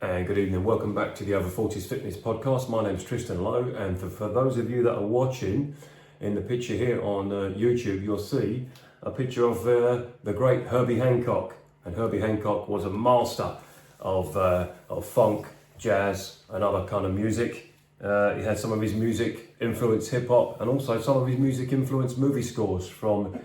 And good evening. Welcome back to the Over 40s Fitness Podcast. My name's Tristan Lowe, and for those of you that are watching, in the picture here on YouTube, you'll see a picture of the great Herbie Hancock. And Herbie Hancock was a master of funk, jazz, and other kind of music. He had some of his music influenced hip hop, and also some of his music influenced movie scores from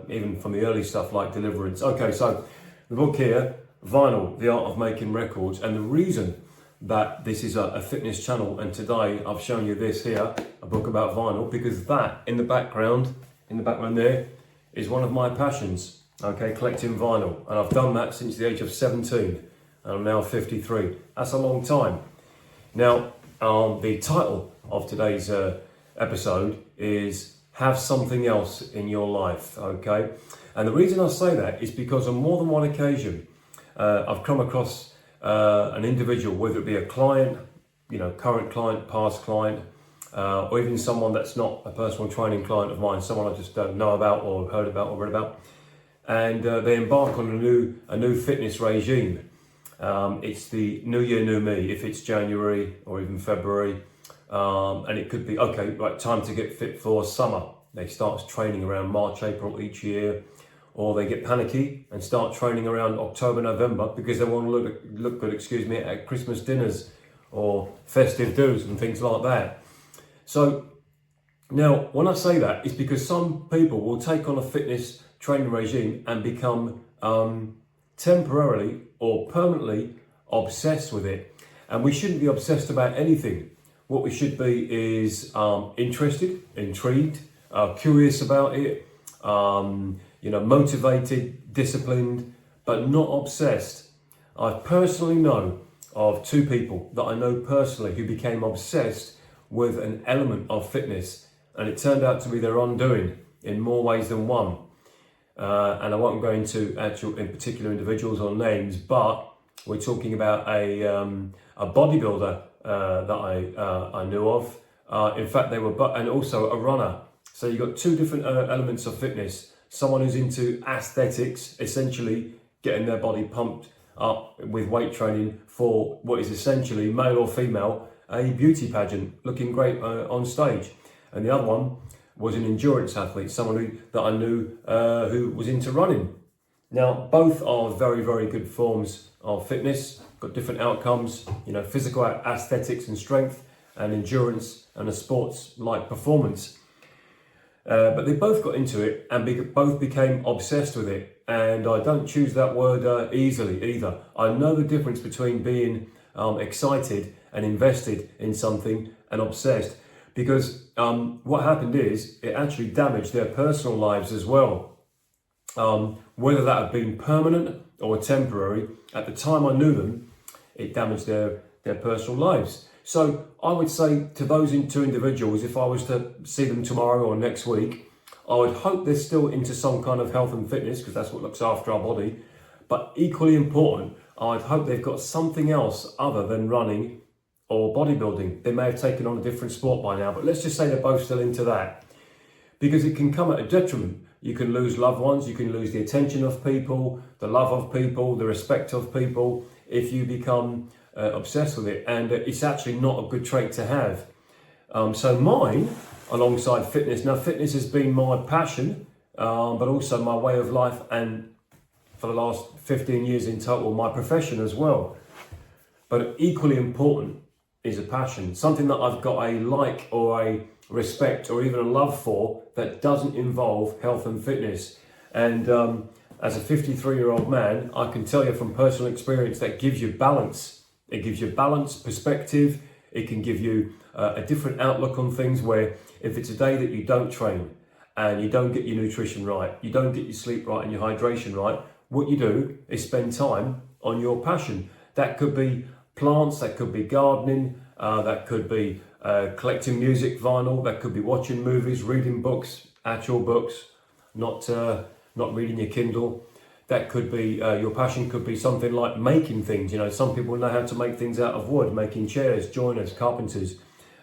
even from the early stuff like Deliverance. Okay, so the book here, Vinyl, The Art of Making Records, and the reason that this is a fitness channel, and today I've shown you this here, a book about vinyl, because that in the background there, is one of my passions, okay, collecting vinyl. And I've done that since the age of 17, and I'm now 53. That's a long time. Now, the title of today's episode is Have Something Else in Your Life, okay? And the reason I say that is because on more than one occasion, I've come across an individual, whether it be a client, current client, past client, or even someone that's not a personal training client of mine, someone I just don't know about or heard about or read about, and they embark on a new fitness regime. It's the New Year, New Me, if it's January or even February, and it could be, okay, right, time to get fit for summer. They start training around March, April each year. Or they get panicky and start training around October, November because they want to look good, at Christmas dinners or festive do's and things like that. So now, when I say that, it's because some people will take on a fitness training regime and become temporarily or permanently obsessed with it. And we shouldn't be obsessed about anything. What we should be is interested, intrigued, curious about it, motivated, disciplined, but not obsessed. I personally know of two people that I know personally who became obsessed with an element of fitness, and it turned out to be their undoing in more ways than one. And I won't go into in particular individuals or names, but we're talking about a bodybuilder that I knew of. In fact, they were, and also a runner. So you've got two different elements of fitness. Someone who's into aesthetics, essentially getting their body pumped up with weight training for what is essentially, male or female, a beauty pageant, looking great on stage. And the other one was an endurance athlete, someone that I knew who was into running. Now, both are very, very good forms of fitness, got different outcomes, physical aesthetics and strength, and endurance and a sports-like performance. But they both got into it and both became obsessed with it. And I don't choose that word easily either. I know the difference between being excited and invested in something and obsessed. Because what happened is it actually damaged their personal lives as well. Whether that had been permanent or temporary, at the time I knew them, it damaged their personal lives. So I would say to those two individuals, if I was to see them tomorrow or next week, I would hope they're still into some kind of health and fitness, because that's what looks after our body. But equally important, I'd hope they've got something else other than running or bodybuilding. They may have taken on a different sport by now, but let's just say they're both still into that. Because it can come at a detriment. You can lose loved ones, you can lose the attention of people, the love of people, the respect of people, if you become obsessed with it, and it's actually not a good trait to have. So mine, alongside fitness, now fitness has been my passion, but also my way of life, and for the last 15 years in total, my profession as well. But equally important is a passion, something that I've got a like or a respect or even a love for that doesn't involve health and fitness. And as a 53-year-old man, I can tell you from personal experience that gives you balance. It gives you balance, perspective. It can give you a different outlook on things, where if it's a day that you don't train and you don't get your nutrition right, you don't get your sleep right and your hydration right, what you do is spend time on your passion. That could be plants, that could be gardening, that could be collecting music, vinyl, that could be watching movies, reading books, actual books, not reading your Kindle. That could be, your passion could be something like making things. Some people know how to make things out of wood, making chairs, joiners, carpenters,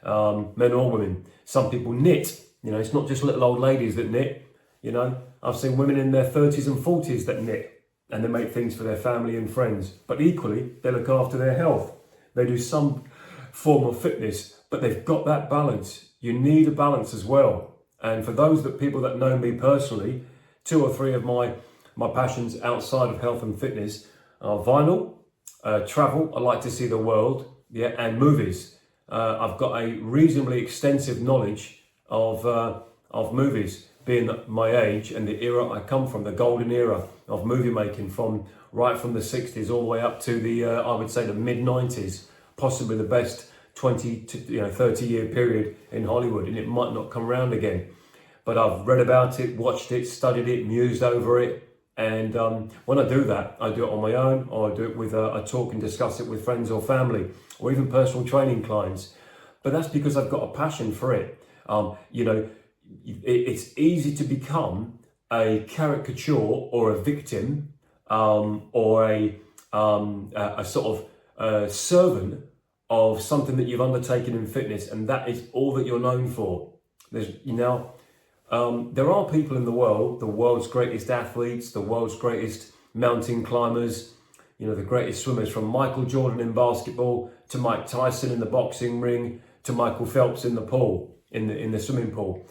men or women. Some people knit. It's not just little old ladies that knit. I've seen women in their 30s and 40s that knit. and they make things for their family and friends. But equally, they look after their health. They do some form of fitness, but they've got that balance. You need a balance as well. And for those people that know me personally, 2 or 3 of my passions outside of health and fitness are vinyl, travel, I like to see the world, yeah, and movies. I've got a reasonably extensive knowledge of movies, being my age and the era I come from, the golden era of movie making, right from the 60s all the way up to the I would say the mid 90s, possibly the best 20 to 30 year period in Hollywood, and it might not come around again. But I've read about it, watched it, studied it, mused over it, and when I do that, I do it on my own, or I do it with I talk and discuss it with friends or family, or even personal training clients. But that's because I've got a passion for it. It's easy to become a caricature or a victim, or a sort of servant of something that you've undertaken in fitness, and that is all that you're known for. There are people in the world's greatest athletes, the world's greatest mountain climbers, the greatest swimmers, from Michael Jordan in basketball to Mike Tyson in the boxing ring to Michael Phelps in the pool, in the swimming pool.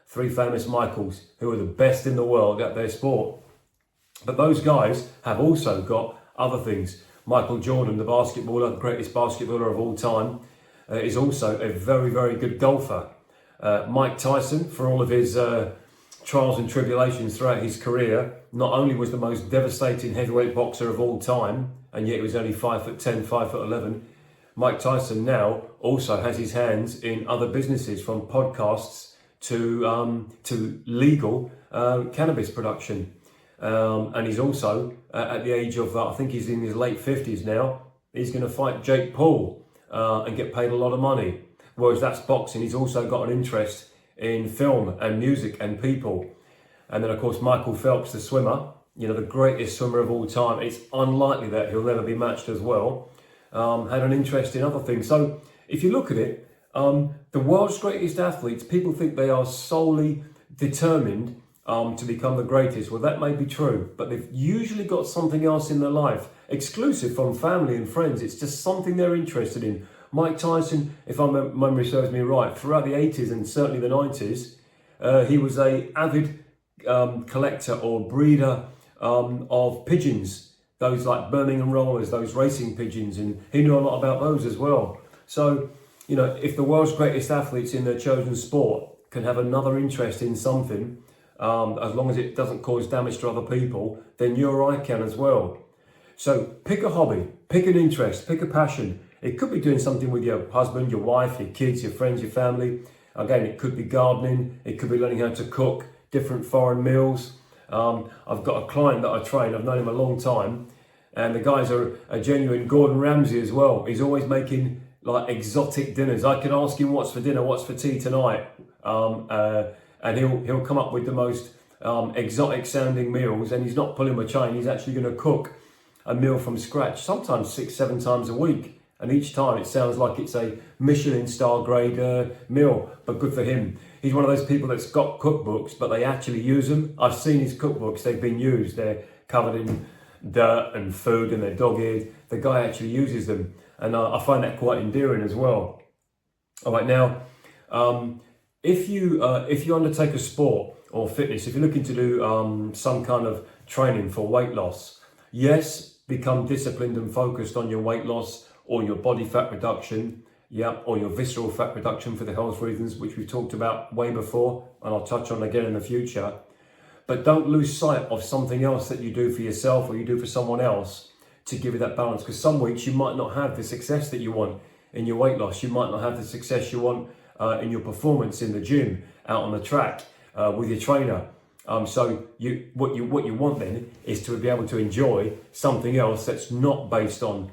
3 famous Michaels who are the best in the world at their sport. But those guys have also got other things. Michael Jordan, the basketballer, the greatest basketballer of all time, is also a very, very good golfer. Mike Tyson, for all of his trials and tribulations throughout his career, not only was the most devastating heavyweight boxer of all time, and yet he was only 5'10", 5'11". Mike Tyson now also has his hands in other businesses, from podcasts to legal cannabis production. And he's also, at the age of, I think he's in his late 50s now, he's going to fight Jake Paul and get paid a lot of money. Whereas that's boxing, he's also got an interest in film and music and people. And then, of course, Michael Phelps, the swimmer, the greatest swimmer of all time. It's unlikely that he'll never be matched as well. Had an interest in other things. So if you look at it, the world's greatest athletes, people think they are solely determined to become the greatest. Well, that may be true, but they've usually got something else in their life, exclusive from family and friends. It's just something they're interested in. Mike Tyson, if my memory serves me right, throughout the 80s and certainly the 90s, he was an avid collector or breeder of pigeons, those like Birmingham rollers, those racing pigeons, and he knew a lot about those as well. So, if the world's greatest athletes in their chosen sport can have another interest in something, as long as it doesn't cause damage to other people, then you or I can as well. So pick a hobby, pick an interest, pick a passion. It could be doing something with your husband, your wife, your kids, your friends, your family. Again, it could be gardening. It could be learning how to cook different foreign meals. I've got a client that I train. I've known him a long time. And the guy's a genuine Gordon Ramsay as well. He's always making like exotic dinners. I can ask him what's for dinner, what's for tea tonight. And he'll come up with the most exotic sounding meals. And he's not pulling my chain. He's actually going to cook a meal from scratch, sometimes 6-7 times a week. And each time it sounds like it's a Michelin star grade meal, but good for him. He's one of those people that's got cookbooks, but they actually use them. I've seen his cookbooks, they've been used. They're covered in dirt and food and they're dog-eared. The guy actually uses them. And I find that quite endearing as well. All right, now, if you undertake a sport or fitness, if you're looking to do some kind of training for weight loss, yes, become disciplined and focused on your weight loss or your body fat reduction, or your visceral fat reduction for the health reasons, which we've talked about way before, and I'll touch on again in the future. But don't lose sight of something else that you do for yourself or you do for someone else to give you that balance, because some weeks you might not have the success that you want in your weight loss. You might not have the success you want in your performance in the gym, out on the track, with your trainer. So what you want then is to be able to enjoy something else that's not based on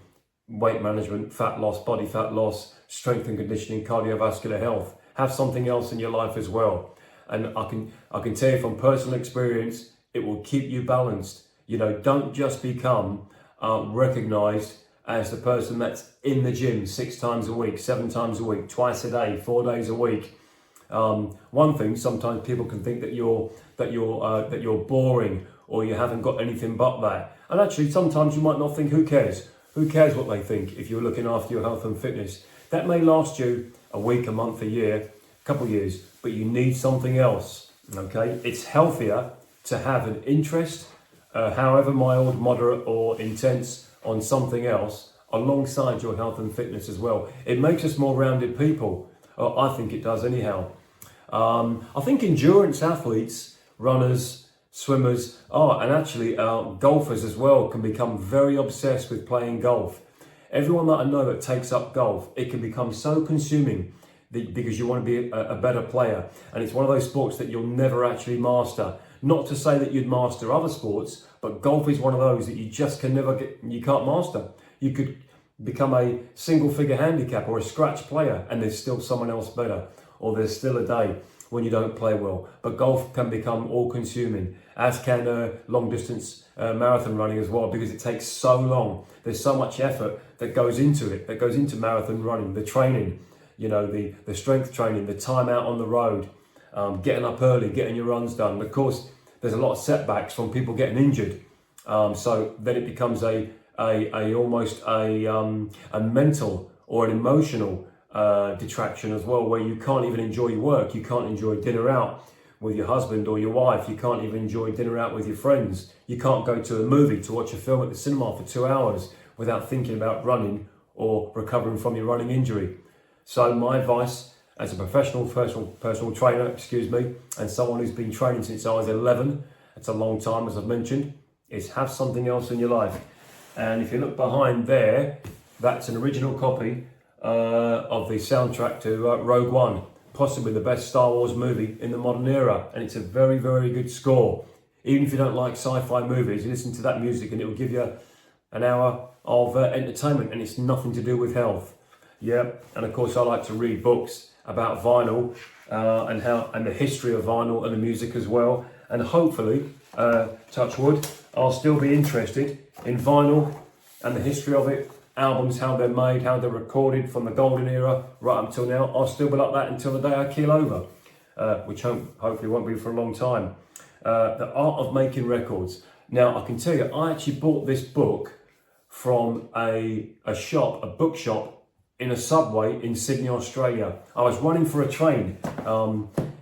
weight management, fat loss, body fat loss, strength and conditioning, cardiovascular health. Have something else in your life as well. And I can tell you from personal experience, it will keep you balanced. Don't just become recognized as the person that's in the gym 6 times a week, 7 times a week, twice a day, 4 days a week. One thing, sometimes people can think that you're boring or you haven't got anything but that. And actually, sometimes you might not think, who cares? Who cares what they think if you're looking after your health and fitness? That may last you a week, a month, a year, a couple of years, but you need something else, okay? It's healthier to have an interest, however mild, moderate or intense, on something else alongside your health and fitness as well. It makes us more rounded people. I think it does anyhow. I think endurance athletes, runners, swimmers, and actually golfers as well can become very obsessed with playing golf. Everyone that I know that takes up golf, it can become so consuming because you want to be a better player. And it's one of those sports that you'll never actually master. Not to say that you'd master other sports, but golf is one of those that you just can never get, you can't master. You could become a single figure handicap or a scratch player and there's still someone else better, or there's still a day when you don't play well. But golf can become all consuming, as can long distance marathon running as well, because it takes so long. There's so much effort that goes into it, that goes into marathon running, the training, you know, the strength training, the time out on the road, getting up early, getting your runs done. Of course, there's a lot of setbacks from people getting injured. So then it becomes almost a mental or an emotional detraction as well, where you can't even enjoy your work. You can't enjoy dinner out with your husband or your wife. You can't even enjoy dinner out with your friends. You can't go to a movie to watch a film at the cinema for 2 hours without thinking about running or recovering from your running injury. So my advice as a professional personal trainer, and someone who's been training since I was 11, it's a long time as I've mentioned, is have something else in your life. And if you look behind there, that's an original copy of the soundtrack to Rogue One, possibly the best Star Wars movie in the modern era. And it's a very, very good score. Even if you don't like sci-fi movies, you listen to that music and it will give you an hour of entertainment, and it's nothing to do with health. Yeah, and of course I like to read books about vinyl and the history of vinyl and the music as well. And hopefully, touch wood, I'll still be interested in vinyl and the history of it, albums, how they're made, how they're recorded from the golden era right up until now. I'll still be like that until the day I keel over, which hopefully won't be for a long time. The art of making records. Now, I can tell you, I actually bought this book from a bookshop in a subway in Sydney, Australia. I was running for a train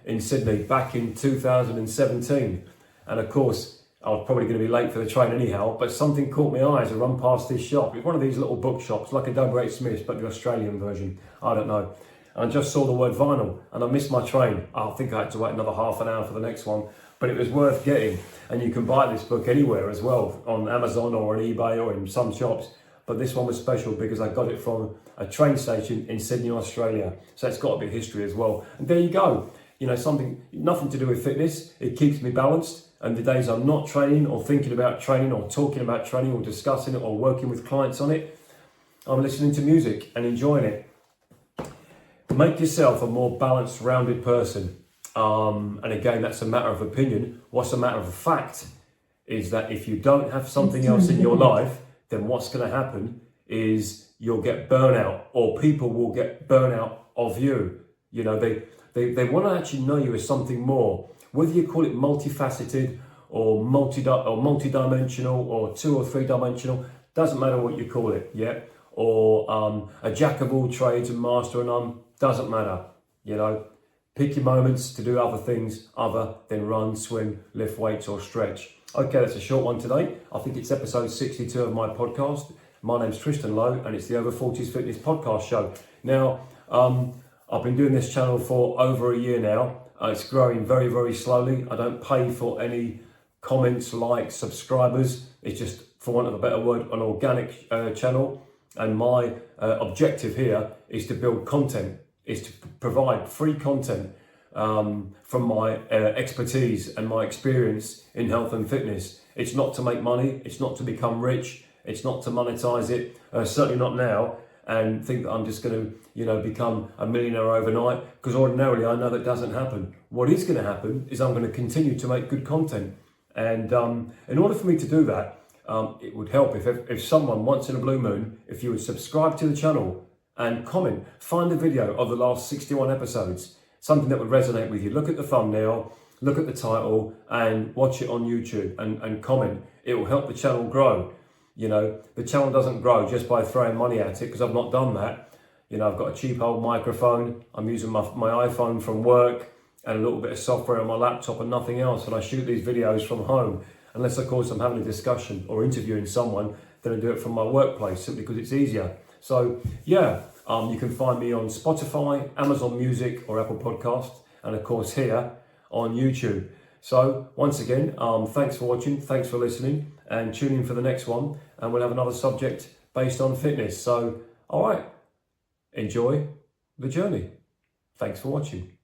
in Sydney back in 2017. And of course, I was probably going to be late for the train anyhow, but something caught my eye as I run past this shop. It's one of these little bookshops, like a W.H. Smith's, but the Australian version. I don't know. And I just saw the word vinyl and I missed my train. I think I had to wait another half an hour for the next one, but it was worth getting. And you can buy this book anywhere as well, on Amazon or on eBay or in some shops. But this one was special because I got it from a train station in Sydney, Australia. So it's got a bit of history as well. And there you go. You know, nothing to do with fitness. It keeps me balanced. And the days I'm not training or thinking about training or talking about training or discussing it or working with clients on it, I'm listening to music and enjoying it. Make yourself a more balanced, rounded person. And again, that's a matter of opinion. What's a matter of fact is that if you don't have something else in your life, then what's going to happen is you'll get burnout, or people will get burnout of you. You know, they want to actually know you as something more. Whether you call it multifaceted or multi-dimensional or 2 or 3 dimensional, doesn't matter what you call it, yeah? Or a jack of all trades and master of none, doesn't matter, you know? Pick your moments to do other things other than run, swim, lift weights or stretch. Okay, that's a short one today. I think it's episode 62 of my podcast. My name's Tristan Lowe and it's the Over 40s Fitness Podcast Show. Now, I've been doing this channel for over a year now. It's growing very, very slowly. I don't pay for any comments, likes, subscribers. It's just, for want of a better word, an organic channel. And my objective here is to build content, is to provide free content from my expertise and my experience in health and fitness. It's not to make money. It's not to become rich. It's not to monetize it. Certainly not now. And think that I'm just going to, you know, become a millionaire overnight, because ordinarily I know that doesn't happen. What is going to happen is I'm going to continue to make good content. And in order for me to do that, it would help if someone once in a blue moon, if you would subscribe to the channel and comment, find a video of the last 61 episodes, something that would resonate with you. Look at the thumbnail, look at the title and watch it on YouTube and comment. It will help the channel grow. You know, the channel doesn't grow just by throwing money at it, because I've not done that. You know, I've got a cheap old microphone. I'm using my iPhone from work and a little bit of software on my laptop and nothing else. And I shoot these videos from home. Unless, of course, I'm having a discussion or interviewing someone, then I do it from my workplace simply because it's easier. So, yeah, you can find me on Spotify, Amazon Music or Apple Podcasts, and of course here on YouTube. So, once again, thanks for watching, thanks for listening, and tune in for the next one, and we'll have another subject based on fitness. So, all right, enjoy the journey. Thanks for watching.